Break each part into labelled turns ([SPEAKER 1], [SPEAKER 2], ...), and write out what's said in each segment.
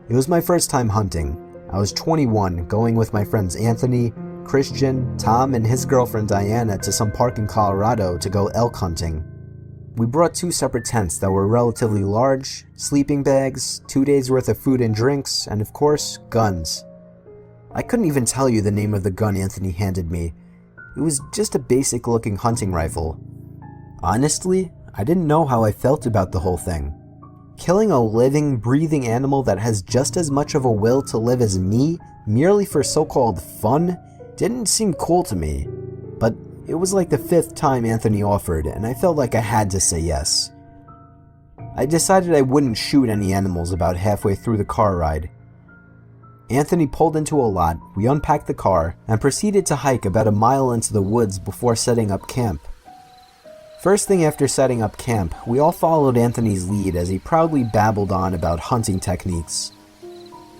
[SPEAKER 1] It was my first time hunting. I was 21, going with my friends Anthony, Christian, Tom, and his girlfriend Diana to some park in Colorado to go elk hunting. We brought 2 separate tents that were relatively large, sleeping bags, 2 days worth of food and drinks, and of course, guns. I couldn't even tell you the name of the gun Anthony handed me. It was just a basic looking hunting rifle. Honestly, I didn't know how I felt about the whole thing. Killing a living, breathing animal that has just as much of a will to live as me, merely for so-called fun, didn't seem cool to me. But it was like the 5th time Anthony offered, and I felt like I had to say yes. I decided I wouldn't shoot any animals about halfway through the car ride. Anthony pulled into a lot, we unpacked the car, and proceeded to hike about a mile into the woods before setting up camp. First thing after setting up camp, we all followed Anthony's lead as he proudly babbled on about hunting techniques.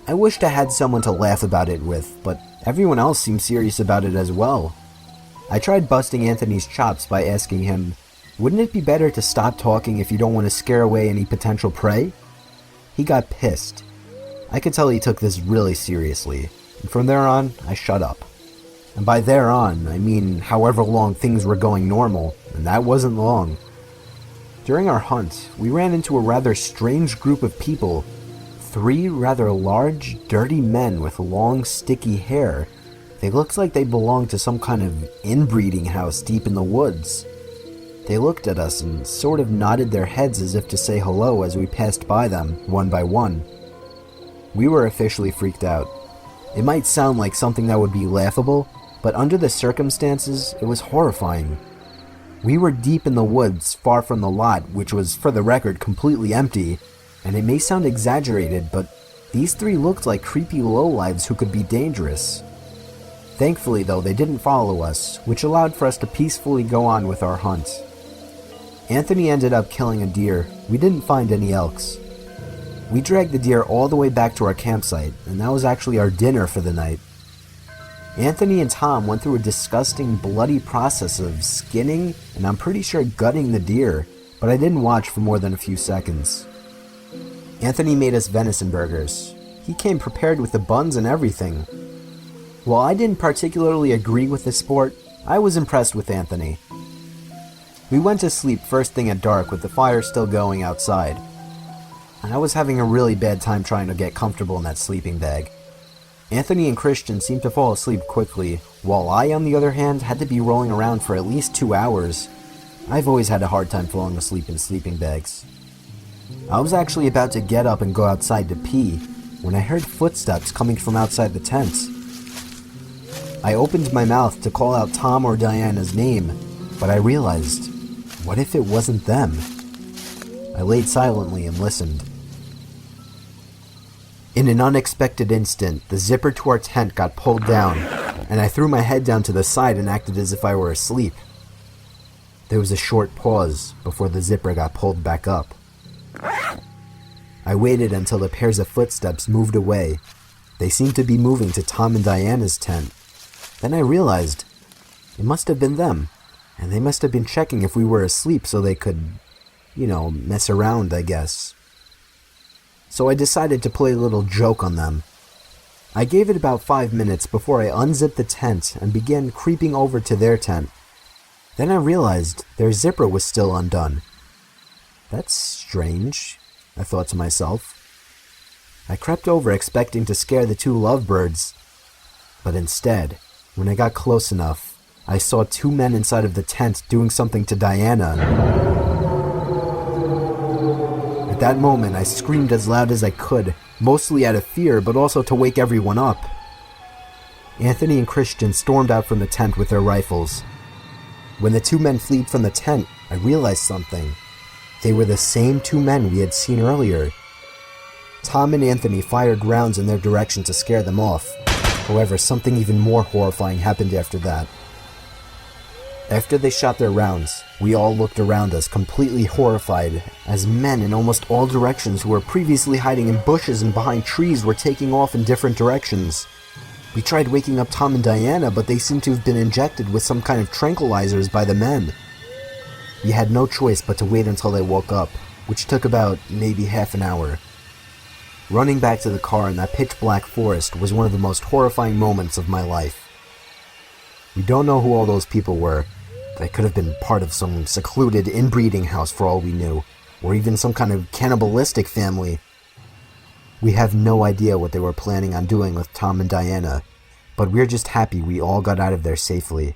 [SPEAKER 1] I wished I had someone to laugh about it with, but everyone else seemed serious about it as well. I tried busting Anthony's chops by asking him, wouldn't it be better to stop talking if you don't want to scare away any potential prey? He got pissed. I could tell he took this really seriously, and from there on, I shut up. And by there on, I mean however long things were going normal, and that wasn't long. During our hunt, we ran into a rather strange group of people. 3 rather large, dirty men with long, sticky hair. They looked like they belonged to some kind of inbreeding house deep in the woods. They looked at us and sort of nodded their heads as if to say hello as we passed by them, one by one. We were officially freaked out. It might sound like something that would be laughable, but under the circumstances, it was horrifying. We were deep in the woods, far from the lot, which was, for the record, completely empty, and it may sound exaggerated, but these 3 looked like creepy lowlives who could be dangerous. Thankfully, though, they didn't follow us, which allowed for us to peacefully go on with our hunt. Anthony ended up killing a deer. We didn't find any elks. We dragged the deer all the way back to our campsite, and that was actually our dinner for the night. Anthony and Tom went through a disgusting, bloody process of skinning, and I'm pretty sure gutting the deer, but I didn't watch for more than a few seconds. Anthony made us venison burgers. He came prepared with the buns and everything. While I didn't particularly agree with the sport, I was impressed with Anthony. We went to sleep first thing at dark with the fire still going outside. I was having a really bad time trying to get comfortable in that sleeping bag. Anthony and Christian seemed to fall asleep quickly, while I, on the other hand, had to be rolling around for at least 2 hours. I've always had a hard time falling asleep in sleeping bags. I was actually about to get up and go outside to pee, when I heard footsteps coming from outside the tent. I opened my mouth to call out Tom or Diana's name, but I realized, what if it wasn't them? I laid silently and listened. In an unexpected instant, the zipper to our tent got pulled down, and I threw my head down to the side and acted as if I were asleep. There was a short pause before the zipper got pulled back up. I waited until the pairs of footsteps moved away. They seemed to be moving to Tom and Diana's tent. Then I realized it must have been them, and they must have been checking if we were asleep so they could, mess around, I guess. So I decided to play a little joke on them. I gave it about 5 minutes before I unzipped the tent and began creeping over to their tent. Then I realized their zipper was still undone. That's strange, I thought to myself. I crept over expecting to scare the 2 lovebirds. But instead, when I got close enough, I saw 2 men inside of the tent doing something to Diana. At that moment, I screamed as loud as I could, mostly out of fear, but also to wake everyone up. Anthony and Christian stormed out from the tent with their rifles. When the 2 men fled from the tent, I realized something. They were the same 2 men we had seen earlier. Tom and Anthony fired rounds in their direction to scare them off. However, something even more horrifying happened after that. After they shot their rounds, we all looked around us completely horrified as men in almost all directions who were previously hiding in bushes and behind trees were taking off in different directions. We tried waking up Tom and Diana, but they seemed to have been injected with some kind of tranquilizers by the men. We had no choice but to wait until they woke up, which took about maybe half an hour. Running back to the car in that pitch-black forest was one of the most horrifying moments of my life. We don't know who all those people were. They could have been part of some secluded inbreeding house for all we knew, or even some kind of cannibalistic family. We have no idea what they were planning on doing with Tom and Diana, but we're just happy we all got out of there safely.